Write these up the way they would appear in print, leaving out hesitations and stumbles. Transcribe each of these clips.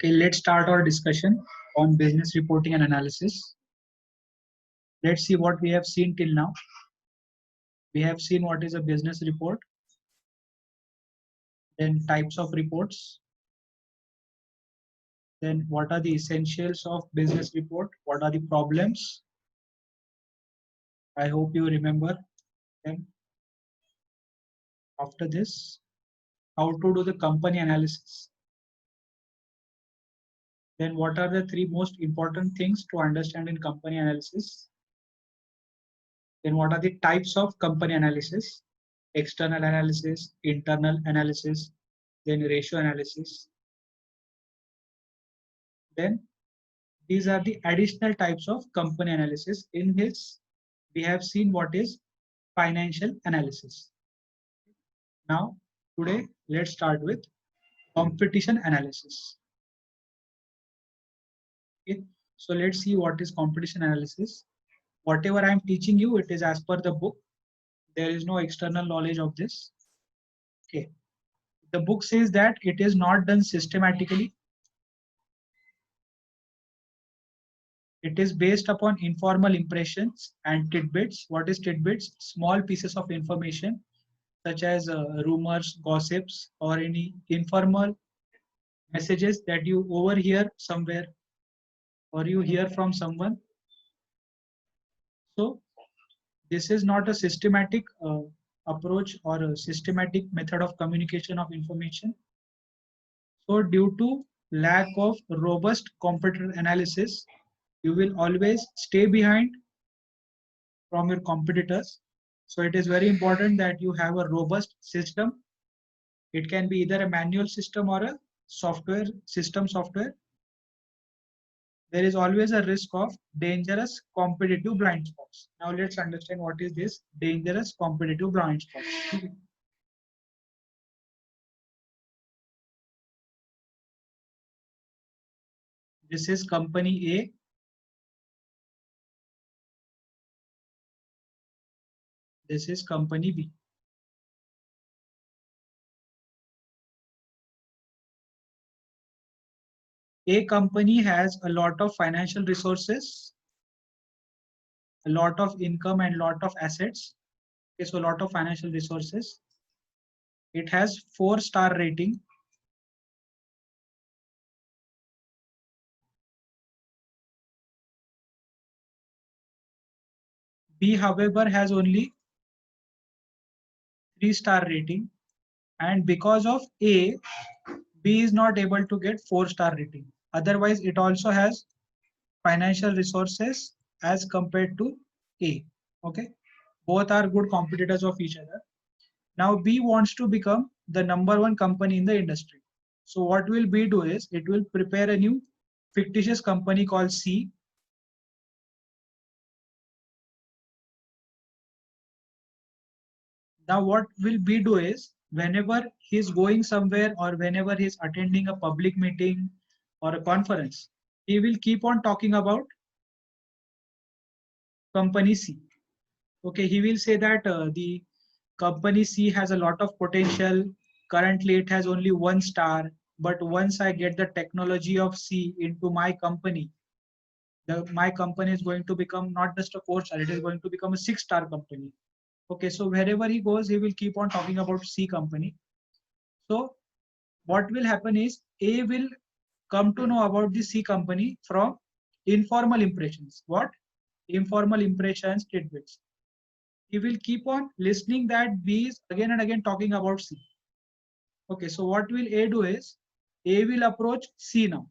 Okay, let's start our discussion on business reporting and analysis. Let's see what we have seen till now. We have seen what is a business report, then types of reports, then what are the essentials of business report, what are the problems. I hope you remember them. After this, how to do the company analysis. Then what are the three most important things to understand in company analysis? Then what are the types of company analysis? External analysis, internal analysis, then ratio analysis. Then these are the additional types of company analysis. In this, we have seen what is financial analysis. Now, today, let's start with competition analysis. Okay. So let's see what is competition analysis. Whatever I am teaching you, it is as per the book. There is no external knowledge of this. Okay. The book says that it is not done systematically. It is based upon informal impressions and tidbits. What is tidbits? Small pieces of information such as rumors, gossips, or any informal messages that you overhear somewhere or you hear from someone. So this is not a systematic approach or a systematic method of communication of information. So due to lack of robust competitor analysis, you will always stay behind from your competitors. So it is very important that you have a robust system. It can be either a manual system or a software software. There is always a risk of dangerous competitive blind spots. Now let's understand what is this dangerous competitive blind spots. This is company A. This is company B. A company has a lot of financial resources, a lot of income and lot of assets. Okay, so a lot of financial resources. It has 4-star rating. B, however, has only 3-star rating, and because of A, B is not able to get 4-star rating. Otherwise, it also has financial resources as compared to A. Okay, both are good competitors of each other. Now B wants to become the #1 company in the industry. So what will B do is it will prepare a new fictitious company called C. Now what will B do is whenever he's going somewhere or whenever he's attending a public meeting or a conference, he will keep on talking about company C. Okay, he will say that the company C has a lot of potential. Currently, it has only 1 star, but once I get the technology of C into my company, my company is going to become not just a 4-star, it is going to become a 6-star company. Okay, so wherever he goes, he will keep on talking about C company. So what will happen is A will come to know about the C company from informal impressions. What? Informal impressions, tidbits. He will keep on listening that B is again and again talking about C. Okay, so what will A do is A will approach C now.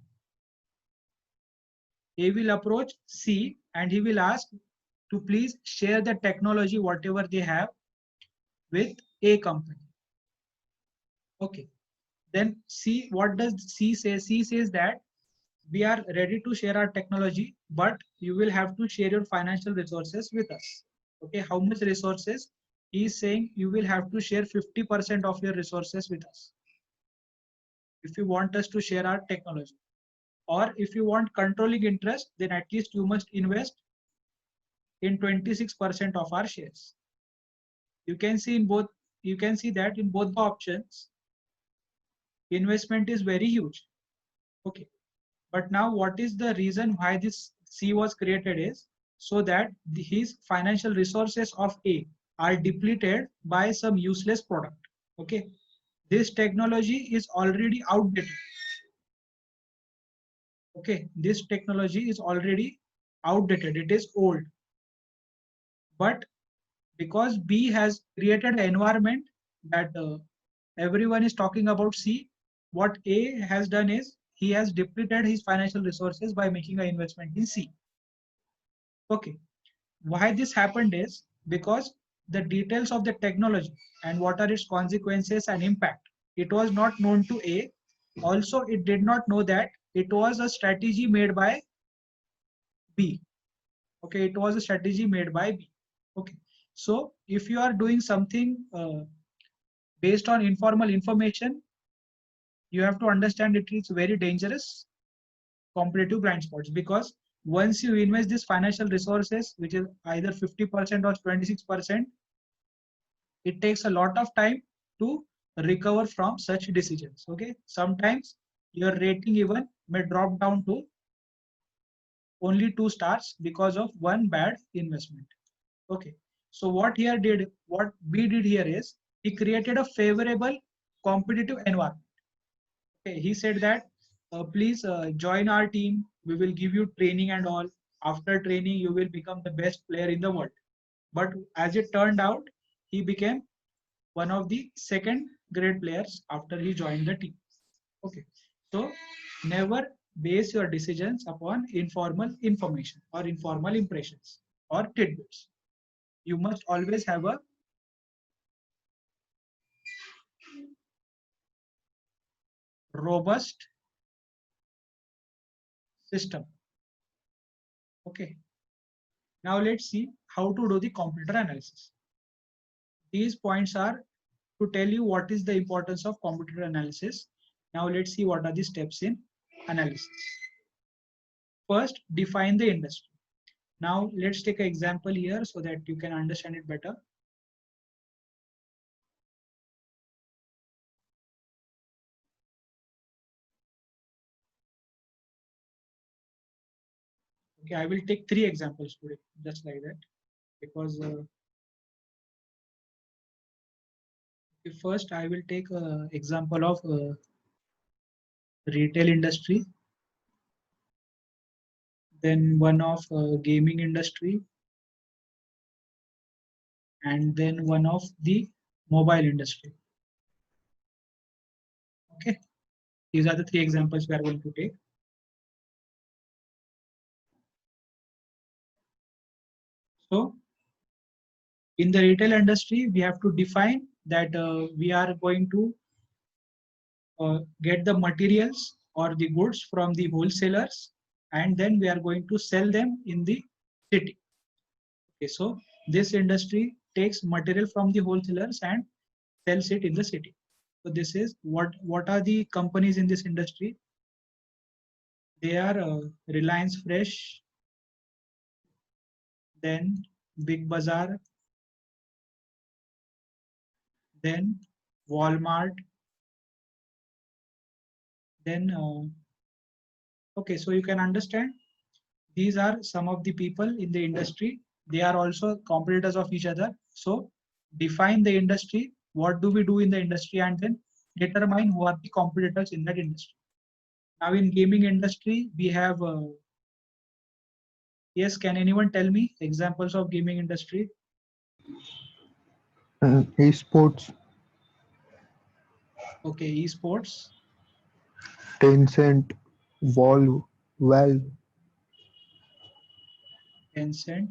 A will approach C and he will ask to please share the technology, whatever they have, with A company. Okay, then C, what does C say? C says that we are ready to share our technology, but you will have to share your financial resources with us. Okay, how much resources? He is saying you will have to share 50% of your resources with us if you want us to share our technology. Or if you want controlling interest, then at least you must invest in 26% of our shares. You can see in both, you can see that in both the options, investment is very huge. Okay. But now what is the reason why this C was created is so that his financial resources of A are depleted by some useless product. Okay, this technology is already outdated. Okay, this technology is already outdated, it is old. But because B has created an environment that everyone is talking about C, what A has done is he has depleted his financial resources by making an investment in C. Okay, why this happened is because the details of the technology and what are its consequences and impact, it was not known to A. Also, it did not know that it was a strategy made by B. Okay, it was a strategy made by B. Okay, so if you are doing something based on informal information, you have to understand it is very dangerous competitive blind spots, because once you invest these financial resources, which is either 50% or 26%, it takes a lot of time to recover from such decisions. Okay, sometimes your rating even may drop down to only 2 stars because of one bad investment. Okay, so what B did here is he created a favorable competitive environment. Okay, he said that please join our team, we will give you training and all. After training you will become the best player in the world. But as it turned out, he became one of the second grade players after he joined the team. Okay, so never base your decisions upon informal information or informal impressions or tidbits. You must always have a robust system. Okay, now let's see how to do the competitor analysis. These points are to tell you what is the importance of competitor analysis. Now let's see what are the steps in analysis. First, define the industry. Now let's take an example here so that you can understand it better. Okay, I will take 3 examples today, just like that, because first I will take an example of retail industry, then one of gaming industry, and then one of the mobile industry. Okay, these are the 3 examples we are going to take. So in the retail industry, we have to define that we are going to get the materials or the goods from the wholesalers, and then we are going to sell them in the city. Okay, so this industry takes material from the wholesalers and sells it in the city. So this is what are the companies in this industry? They are Reliance Fresh, then Big Bazaar, then Walmart, then okay, so you can understand these are some of the people in the industry. They are also competitors of each other. So define the industry, what do we do in the industry, and then determine who are the competitors in that industry. Now in gaming industry, we have yes, can anyone tell me examples of gaming industry? Esports, Okay, esports, Tencent, Valve, Tencent.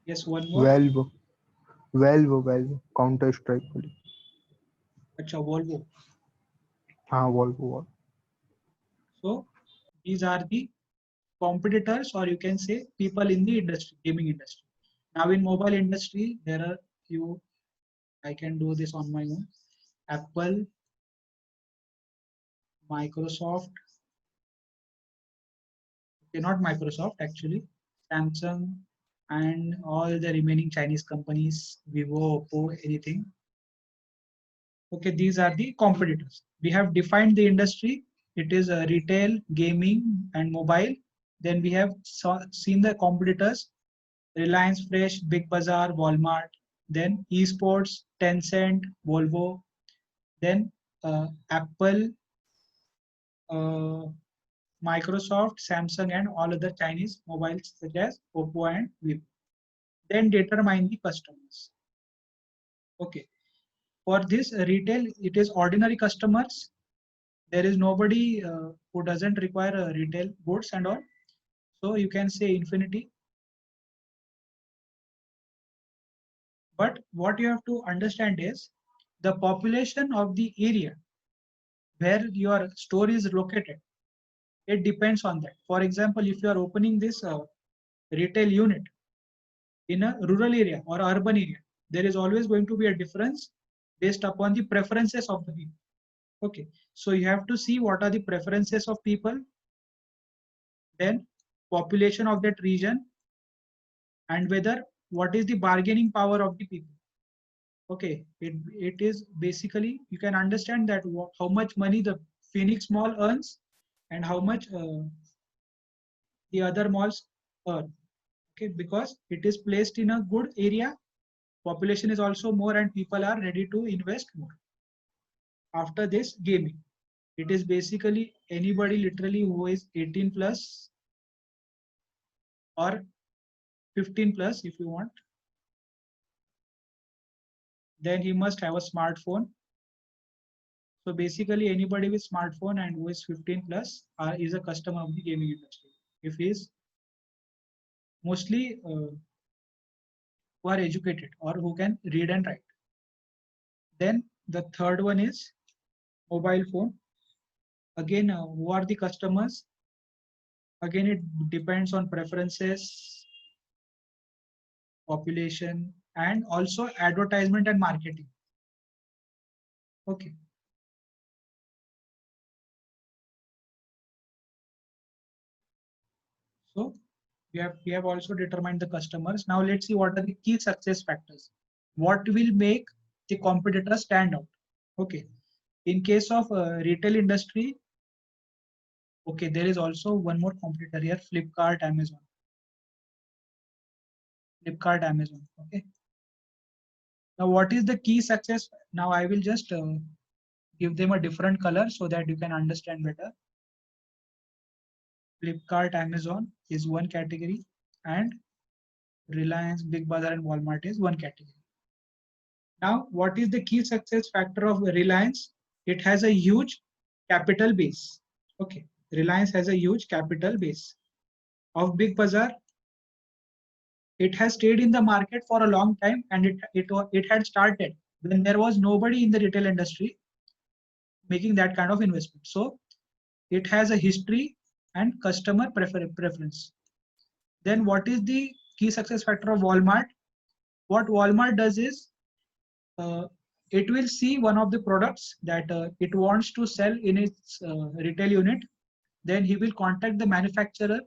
Yes, one more. Valve, Valve, Counter Strike. Acha, Volvo. हाँ Valve. So these are the competitors, or you can say people in the industry, gaming industry. Now in mobile industry, there are few. I can do this on my own. Apple, Microsoft, okay, not Microsoft actually, Samsung, and all the remaining Chinese companies, Vivo, Oppo, anything. Okay, these are the competitors. We have defined the industry it is retail, gaming, and mobile. Then we have seen the competitors: Reliance Fresh, Big Bazaar, Walmart. Then esports, Tencent, Volvo. Then Apple, uh, Microsoft, Samsung, and all other Chinese mobiles such as Oppo and Vivo. Then determine the customers. Okay. For this retail, it is ordinary customers. There is nobody who doesn't require retail goods and all. So you can say infinity. But what you have to understand is the population of the area where your store is located. It depends on that. For example, if you are opening this retail unit in a rural area or urban area, there is always going to be a difference based upon the preferences of the people. Okay, so you have to see what are the preferences of people, then population of that region, and whether what is the bargaining power of the people. Okay, it is basically, you can understand that how much money the Phoenix Mall earns and how much the other malls earn. Okay, because it is placed in a good area, population is also more, and people are ready to invest more. After this, gaming, it is basically anybody literally who is 18 plus or 15 plus if you want. Then he must have a smartphone. So basically anybody with smartphone and who is 15 plus is a customer of the gaming industry. If he is mostly who are educated or who can read and write. Then the third one is mobile phone. Again, who are the customers? Again, it depends on preferences, population, and also advertisement and marketing. Okay. So we have also determined the customers. Now let's see what are the key success factors. What will make the competitor stand out? Okay. In case of retail industry, okay, there is also one more competitor here, Flipkart, Amazon. Flipkart, Amazon. Okay. Now, what is the key success? Now, I will just give them a different color so that you can understand better. Flipkart, Amazon is one category, and Reliance, Big Bazaar, and Walmart is one category. Now, what is the key success factor of Reliance? It has a huge capital base. Okay, Reliance has a huge capital base. Of Big Bazaar, it has stayed in the market for a long time, and it had started when there was nobody in the retail industry making that kind of investment. So it has a history and customer preference. Then what is the key success factor of Walmart? What Walmart does is it will see one of the products that it wants to sell in its retail unit. Then he will contact the manufacturer.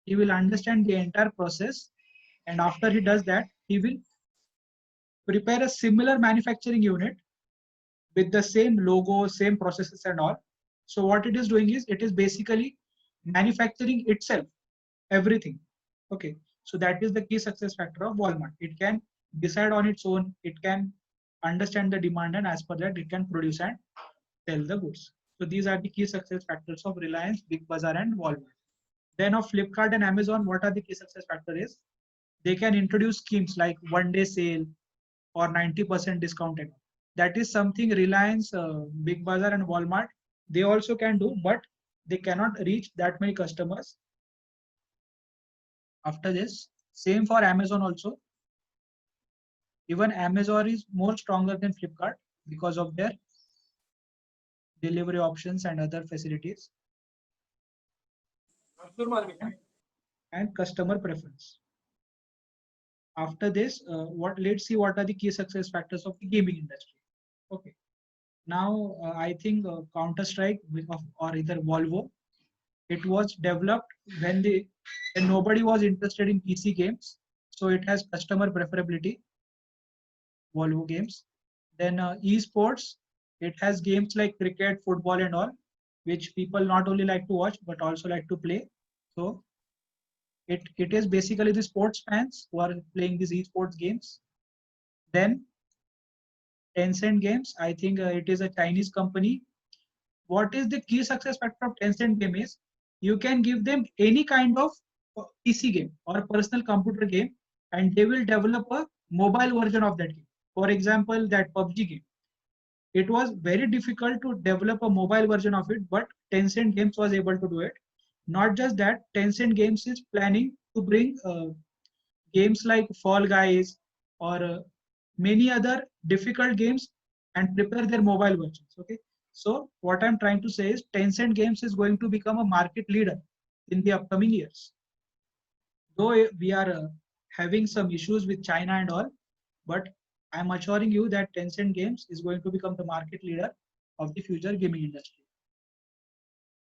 He will understand the entire process. And after he does that, he will prepare a similar manufacturing unit with the same logo, same processes and all. So what it is doing is it is basically manufacturing itself, everything. Okay. So that is the key success factor of Walmart. It can decide on its own. It can understand the demand, and as per that, it can produce and sell the goods. So these are the key success factors of Reliance, Big Bazaar, and Walmart. Then of Flipkart and Amazon, what are the key success factors? They can introduce schemes like one-day sale or 90% discounted. That is something Reliance, Big Bazaar, and Walmart, they also can do, but they cannot reach that many customers. After this, same for Amazon also. Even Amazon is more stronger than Flipkart because of their delivery options and other facilities and customer preference. After this, let's see what are the key success factors of the gaming industry. Okay. Now, I think Counter Strike or either Volvo, it was developed when nobody was interested in PC games, so it has customer preferability. Volvo games. Then esports, it has games like cricket, football, and all, which people not only like to watch but also like to play. So it is basically the sports fans who are playing these esports games. Then Tencent Games, I think it is a Chinese company. What is the key success factor of Tencent game is you can give them any kind of PC game or personal computer game, and they will develop a mobile version of that game. For example, that PUBG game. It was very difficult to develop a mobile version of it, but Tencent Games was able to do it. Not just that, Tencent Games is planning to bring games like Fall Guys or many other difficult games and prepare their mobile versions. Okay, so what I'm trying to say is Tencent Games is going to become a market leader in the upcoming years. Though we are having some issues with China and all, but I'm assuring you that Tencent Games is going to become the market leader of the future gaming industry.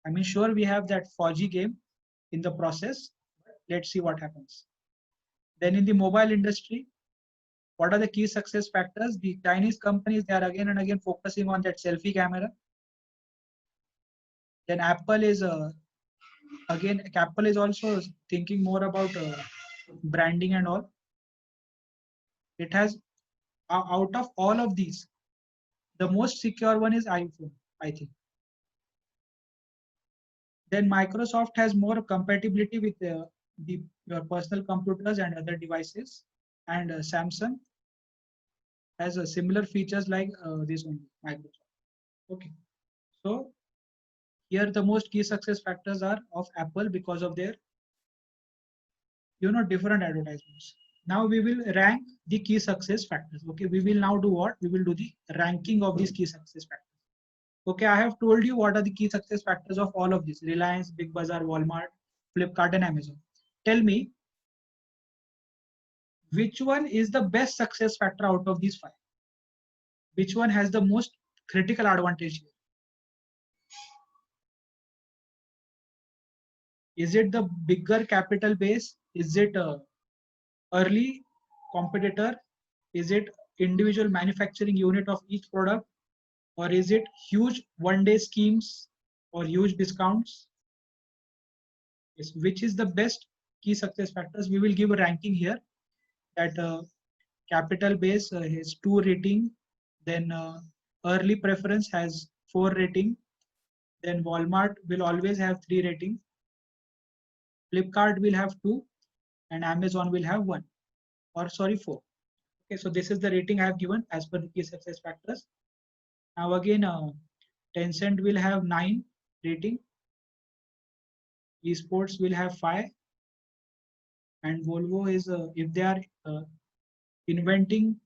I mean, sure, we have that 4G game in the process. Let's see what happens. Then in the mobile industry, what are the key success factors? The Chinese companies, they are again and again focusing on that selfie camera. Then Apple is Apple is also thinking more about branding and all. It has out of all of these, the most secure one is iPhone, I think. Then Microsoft has more compatibility with the your personal computers and other devices, and Samsung has similar features like this one, Microsoft. Okay, so here the most key success factors are of Apple because of their different advertisements. Now we will rank the key success factors. Okay, we will now do what? We will do the ranking of these key success factors. Okay, I have told you what are the key success factors of all of these: Reliance, Big Bazaar, Walmart, Flipkart, and Amazon. Tell me which one is the best success factor out of these five? Which one has the most critical advantage here? Is it the bigger capital base? Is it a early competitor? Is it individual manufacturing unit of each product? Or is it huge one-day schemes or huge discounts? Yes, which is the best key success factors? We will give a ranking here that capital base has 2 rating, then early preference has 4 rating, then Walmart will always have 3 rating, Flipkart will have 2, and Amazon will have 1, or sorry, 4. Okay, so this is the rating I have given as per the key success factors. Now again, Tencent will have 9 rating, esports will have 5, and Volvo is if they are inventing,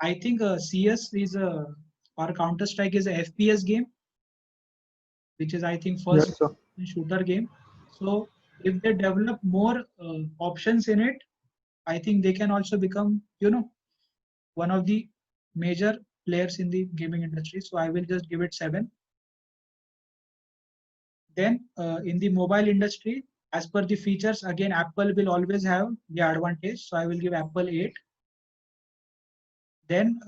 I think CS is a or Counter Strike is a FPS game, which is I think first Yes, sir. shooter game. So if they develop more options in it, I think they can also become one of the major players in the gaming industry. So I will just give it 7. Then in the mobile industry, as per the features, again Apple will always have the advantage. So I will give Apple 8. Then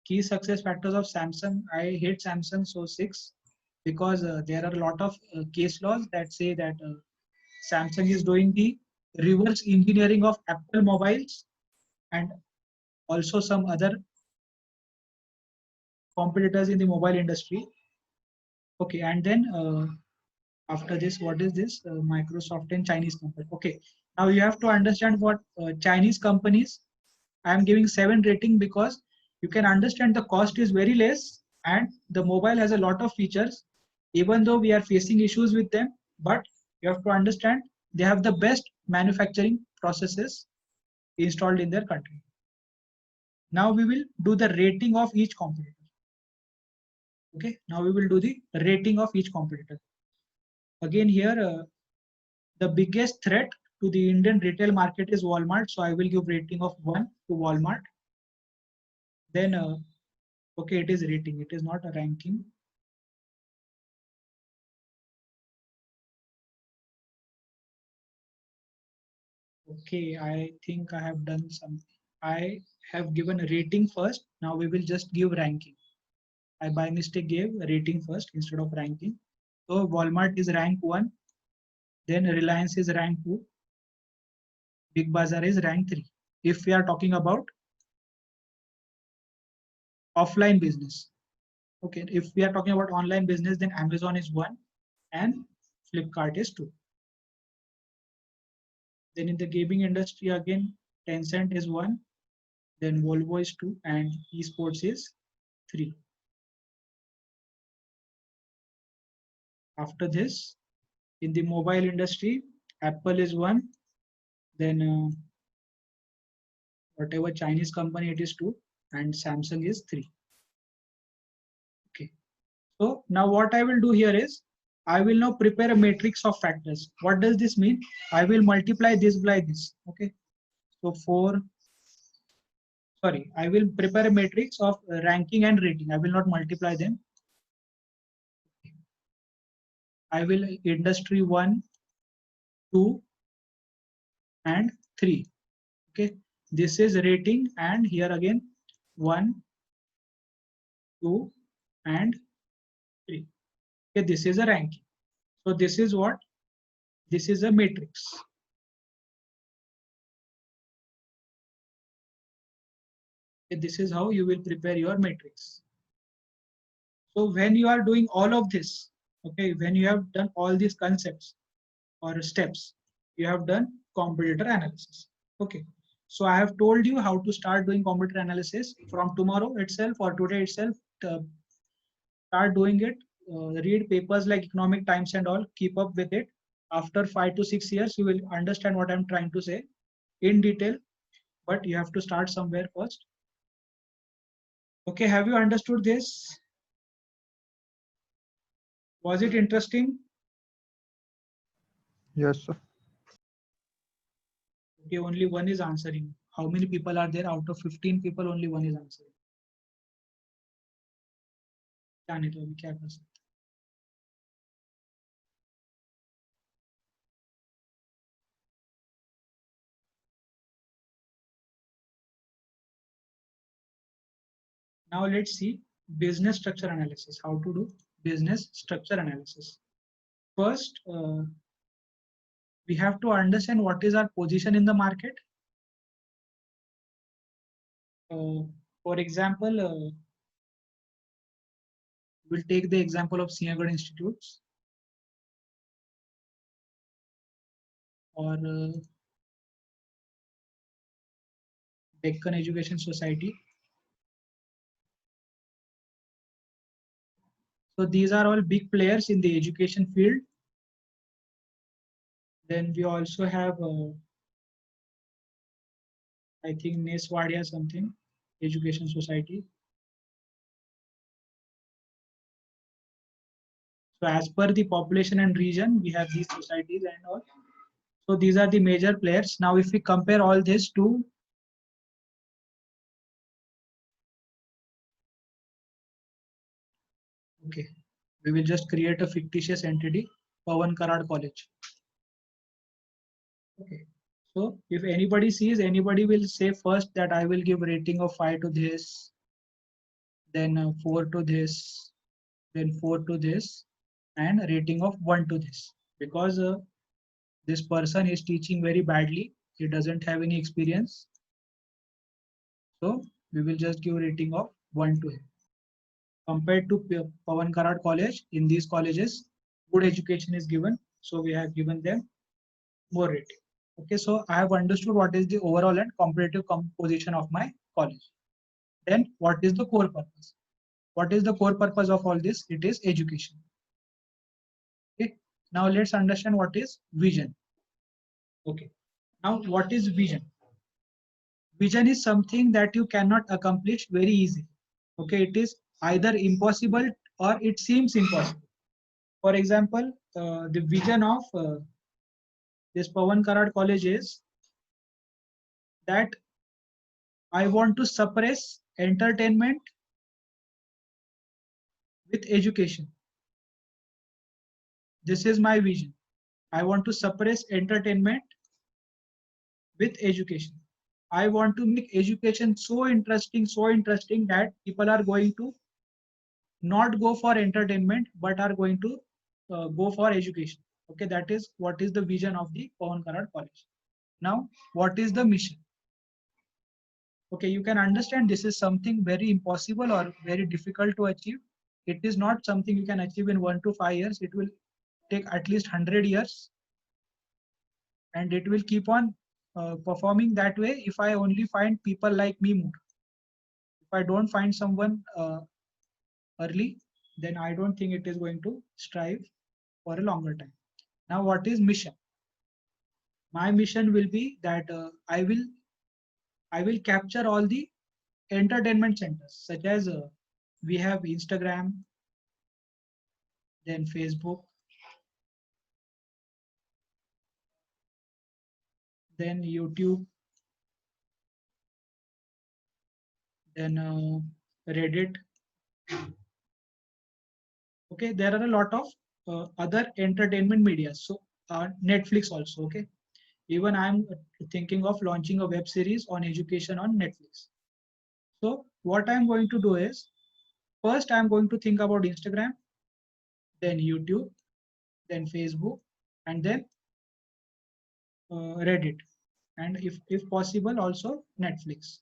key success factors of Samsung. I hate Samsung, so 6, because there are a lot of case laws that say that Samsung is doing the reverse engineering of Apple mobiles and also some other competitors in the mobile industry. Okay, and then after this, what is this? Microsoft and Chinese company. Okay, now you have to understand what Chinese companies. I am giving 7 rating because you can understand the cost is very less and the mobile has a lot of features. Even though we are facing issues with them, but you have to understand they have the best manufacturing processes installed in their country. Now we will do the rating of each competitor. Okay, now we will do the rating of each competitor. Again here, the biggest threat to the Indian retail market is Walmart. So I will give rating of 1 to Walmart. Then, okay, it is rating. It is not a ranking. Okay, I think I have done something. I have given a rating first. Now we will just give ranking. I by mistake gave a rating first instead of ranking. So Walmart is rank 1, then Reliance is rank 2, Big Bazaar is rank 3. If we are talking about offline business. Okay, if we are talking about online business, then Amazon is 1 and Flipkart is 2. Then in the gaming industry, again, Tencent is 1, then Volvo is 2, and esports is 3. After this, in the mobile industry, Apple is 1, then whatever Chinese company it is 2, and Samsung is 3. Okay. So now what I will do here is, I will now prepare a matrix of factors. What does this mean? I will multiply this by this. Okay. So I will prepare a matrix of ranking and rating. I will not multiply them. I will industry 1, 2, and 3. Okay. This is rating, and here again 1, 2, and 3. Okay. This is a ranking. So this is what? This is a matrix. Okay. This is how you will prepare your matrix. So when you are doing all of this, okay, when you have done all these concepts or steps, you have done competitor analysis. Okay. So I have told you how to start doing competitor analysis from tomorrow itself or today itself. Start doing it. Read papers like Economic Times and all. Keep up with it. After 5 to 6 years, you will understand what I'm trying to say in detail. But you have to start somewhere first. Okay. Have you understood this? Was it interesting? Yes, sir. Okay, only one is answering. How many people are there? Out of 15 people, only one is answering. जाने दो, अभी क्या कर सकते हैं? Now let's see business structure analysis. How to do business structure analysis? First, we have to understand what is our position in the market. For example, we'll take the example of Sinhagad Institutes or Deccan Education Society. So these are all big players in the education field. Then we also have, I think, Neswadia something, Education Society. So as per the population and region, we have these societies and all. So these are the major players. Now, if we compare all this to okay, we will just create a fictitious entity, Pawan Karad College. Okay. So if anybody sees, anybody will say first that I will give rating of 5 to this, then 4 to this, then 4 to this, and rating of 1 to this. Because this person is teaching very badly. He doesn't have any experience. So we will just give rating of 1 to him. Compared to Pawan Karad College, in these colleges, good education is given. So we have given them more rating. Okay, so I have understood what is the overall and comparative composition of my college. Then what is the core purpose? What is the core purpose of all this? It is education. Okay, now let's understand what is vision. Okay, now what is vision? Vision is something that you cannot accomplish very easily. Okay, it is either impossible or it seems impossible. For example, the vision of this Pawan Karad College is that I want to suppress entertainment with education. This is my vision. I want to suppress entertainment with education. I want to make education so interesting that people are going to not go for entertainment, but are going to go for education. Okay, that is what is the vision of the Pawan Karad College. Now, what is the mission? Okay, you can understand this is something very impossible or very difficult to achieve. It is not something you can achieve in 1 to 5 years. It will take at least 100 years, and it will keep on performing that way if I only find people like me more. If I don't find someone early, then I don't think it is going to strive for a longer time. Now, what is mission? My mission will be that I will capture all the entertainment centers, such as we have Instagram, then Facebook, then YouTube, then Reddit. Okay, there are a lot of other entertainment media. So Netflix also. Okay, even I'm thinking of launching a web series on education on Netflix. So what I'm going to do is, first I'm going to think about Instagram, then YouTube, then Facebook, and then Reddit, and if possible also Netflix.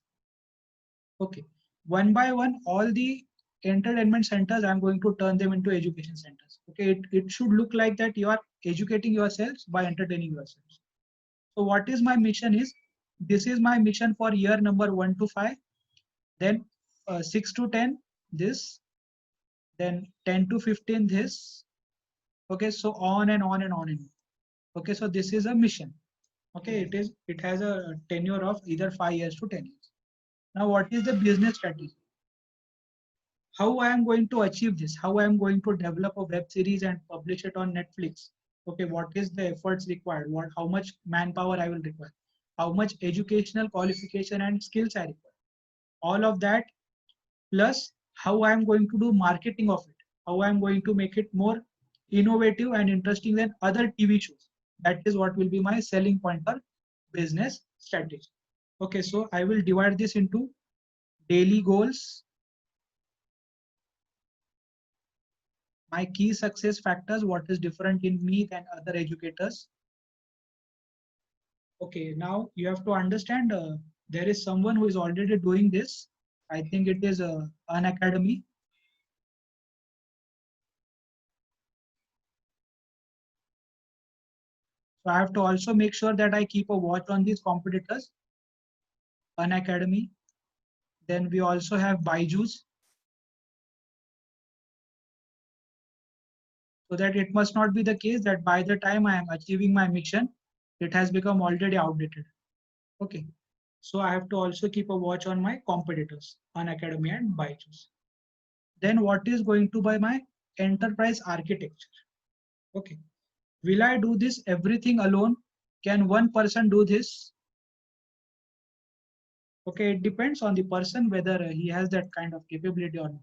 Okay, one by one, all the entertainment centers I'm going to turn them into education centers. Okay, it should look like that you are educating yourselves by entertaining yourselves. So what is my mission is, this is my mission for year number 1 to 5, then 6 to 10 this, then 10 to 15 this. Okay, so on and on and on and on. Okay, so this is a mission. Okay, it has a tenure of either 5 years to 10 years. Now, what is the business strategy? How I am going to achieve this? How I am going to develop a web series and publish it on Netflix? Okay, what is the efforts required? How much manpower I will require? How much educational qualification and skills I require? All of that, plus how I am going to do marketing of it, how I am going to make it more innovative and interesting than other TV shows. That is what will be my selling point for business strategy. Okay, so I will divide this into daily goals, my key success factors, what is different in me than other educators. Okay, now you have to understand there is someone who is already doing this. I think it is an academy. So I have to also make sure that I keep a watch on these competitors. An academy. Then we also have Byju's. So that it must not be the case that by the time I am achieving my mission, it has become already outdated. Okay. So I have to also keep a watch on my competitors, An Academy and Byju's. Then what is going to be my enterprise architecture? Okay. Will I do this everything alone? Can one person do this? Okay, it depends on the person whether he has that kind of capability or not.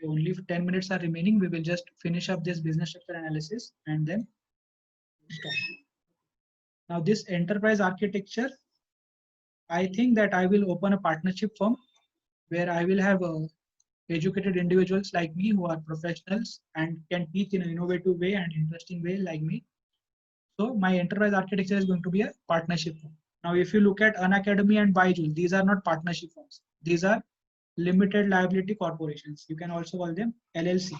Only 10 minutes are remaining. We will just finish up this business structure analysis and then stop. Now this enterprise architecture, I think that I will open a partnership firm where I will have educated individuals like me who are professionals and can teach in an innovative way and interesting way like me. So my enterprise architecture is going to be a partnership firm. Now, if you look at Unacademy and Byju's, these are not partnership firms. These are limited liability corporations. You can also call them LLC.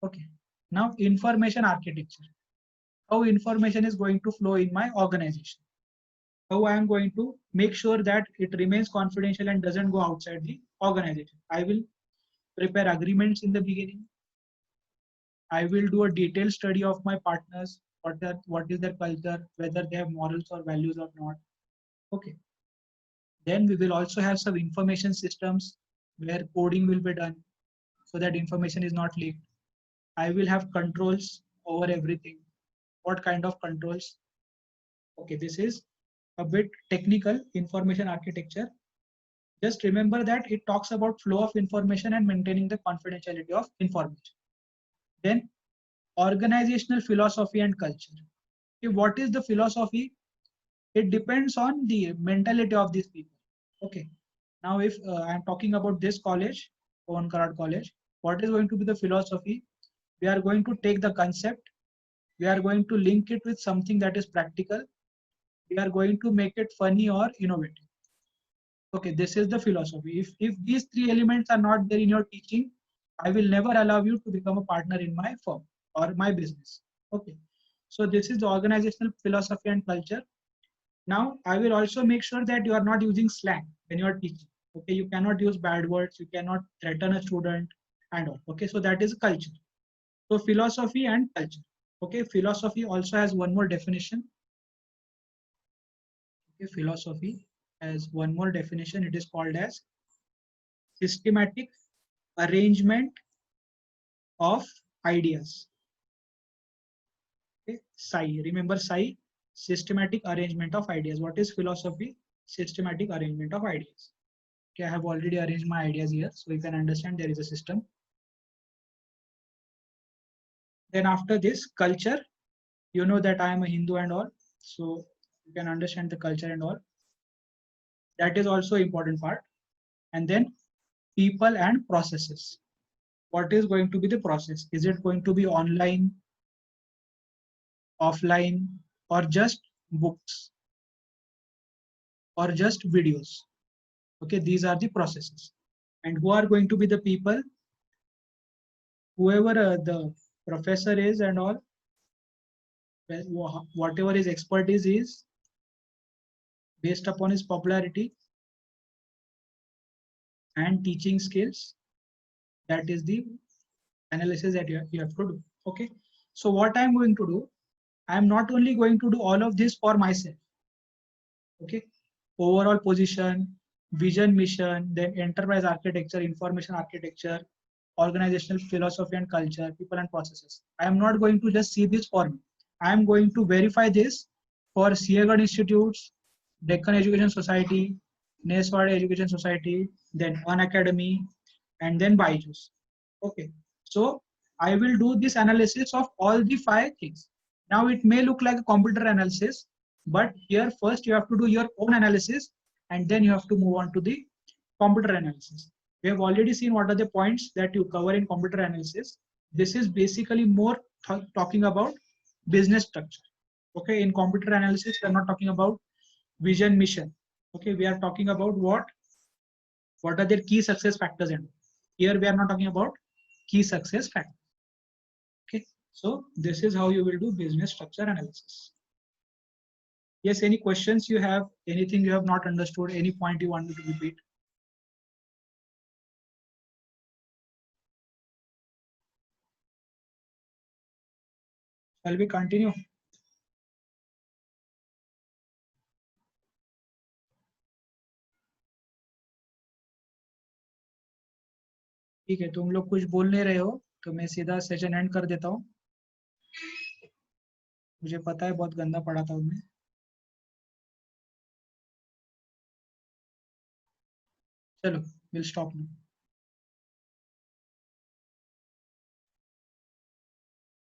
Okay. Now, information architecture. How information is going to flow in my organization. How I am going to make sure that it remains confidential and doesn't go outside the organization. I will prepare agreements in the beginning. I will do a detailed study of my partners, what is their culture, whether they have morals or values or not. Okay. Then we will also have some information systems where coding will be done so that information is not leaked. I will have controls over everything. What kind of controls? Okay, this is a bit technical information architecture. Just remember that it talks about flow of information and maintaining the confidentiality of information. Then organizational philosophy and culture. Okay, what is the philosophy? It depends on the mentality of these people. Okay. Now, if I'm talking about this college, Pawan Karad College, What is going to be the philosophy? We are going to take the concept, we are going to link it with something that is practical, we are going to make it funny or innovative. Okay, this is the philosophy. If these three elements are not there in your teaching, I will never allow you to become a partner in my firm or my business. Okay, so this is the organizational philosophy and culture. Now I will also make sure that you are not using slang when you are teaching. Okay, you cannot use bad words, you cannot threaten a student and all. Okay, so that is culture. So philosophy and culture. Okay, philosophy also has one more definition. Okay, philosophy has one more definition. It is called as systematic arrangement of ideas. Okay, SCI. Remember SCI, systematic arrangement of ideas. What is philosophy? Systematic arrangement of ideas. Okay, I have already arranged my ideas here, so you can understand there is a system. Then after this, culture. You know that I am a Hindu and all, so you can understand the culture and all. That is also important part. And then people and processes. What is going to be the process? Is it going to be online, offline, or just books, or just videos? Okay, these are the processes. And who are going to be the people? Whoever the professor is and all, whatever his expertise is, based upon his popularity and teaching skills, that is the analysis that you have to do. Okay, so what I'm going to do, I'm not only going to do all of this for myself. Okay, overall position, vision, mission, then enterprise architecture, information architecture, organizational philosophy and culture, people and processes. I am not going to just see this for me. I am going to verify this for Siagat Institutes, Deccan Education Society, Neswade Education Society, then Unacademy, and then Byju's. Okay, so I will do this analysis of all the 5 things. Now it may look like a computer analysis, but here first you have to do your own analysis and then you have to move on to the computer analysis. We have already seen what are the points that you cover in computer analysis. This is basically more talking about business structure. Okay, in computer analysis, we are not talking about vision, mission. Okay, we are talking about what are their key success factors, and here we are not talking about key success factors. Okay, so this is how you will do business structure analysis. Yes, any questions you have, anything you have not understood, any point you want me to repeat? Shall we continue? ठीक है, तुम लोग कुछ बोल नहीं रहे हो तो मैं सीधा सेशन एंड कर देता हूँ. मुझे पता है बहुत गंदा पढ़ा था मैं. चलो, विल स्टॉप नाउ.